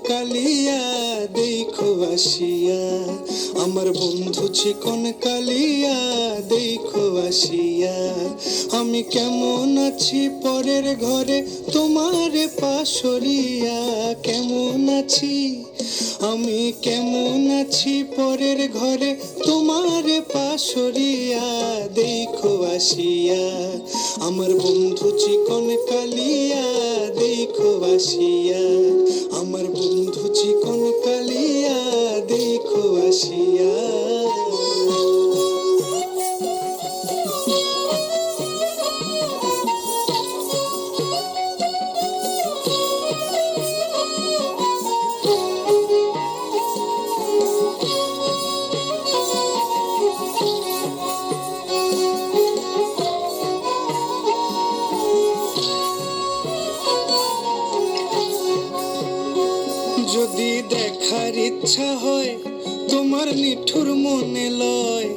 কালিয়া দেখো আসিয়া, আমার বন্ধু চিকন কালিয়া দেখো আসিয়া। আমি কেমন আছি পরের ঘরে তোমার পাশরিয়া, কেমন আছি আমি কেমন আছি পরের ঘরে তোমার পাশরিয়া দেখো আসিয়া, আমার বন্ধু চিকন কালিয়া দেখো আসিয়া, আমার বন্ধু চিকন কালিয়া দেখো আসিয়া। যদি দেখার ইচ্ছা হয় তোমার নিঠুর মনে লয়,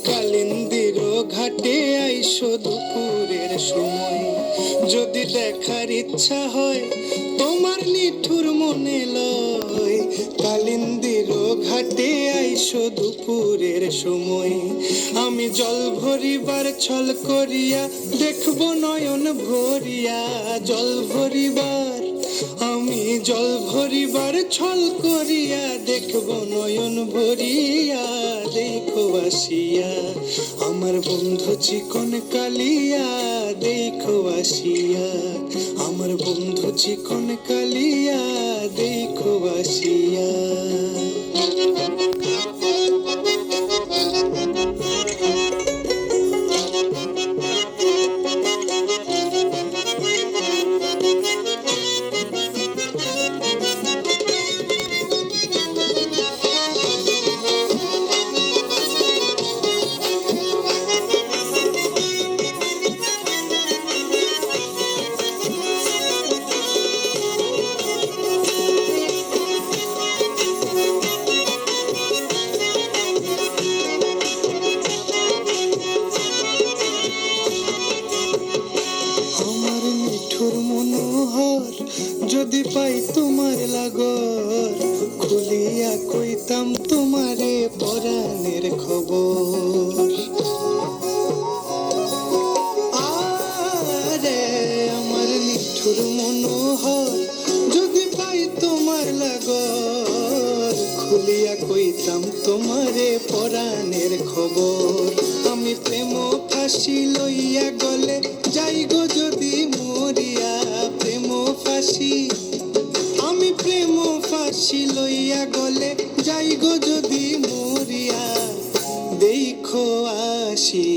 কালিন্দির ঘাটে আইসো দুপুরের সময়। যদি দেখার ইচ্ছা হয় তোমার নিঠুর মনে লয়, কালিন্দির ঘাটে আইসো দুপুরের সময়। আমি জল ভরিবার ছল করিয়া দেখবো নয়ন ভরিয়া, জল ভরিবার আমি জল ভরিবার ছল করিয়া দেখবো নয়ন ভরিয়া দেখো আসিয়া, আমার বন্ধু চিকন কালিয়া দেখো আসিয়া, আমার বন্ধু চিকন কালিয়া দেখো আসিয়া। যদি পাই তোমার লাগর, খুলিয়া কইতাম তোমারে পরাণের খবর। আরে আমার নিঠুর মনোহর, যদি পাই তোমার লাগর, খুলিয়া কইতাম তোমারে পরাণের খবর। আমি প্রেম ফাঁসি লইয়া গলে যাই গো যদি মরিয়া, প্রেম ফাঁসি আমি প্রেম ফাঁসি লইয়া গলে যাই গো যদি মরিয়া দেখো আসি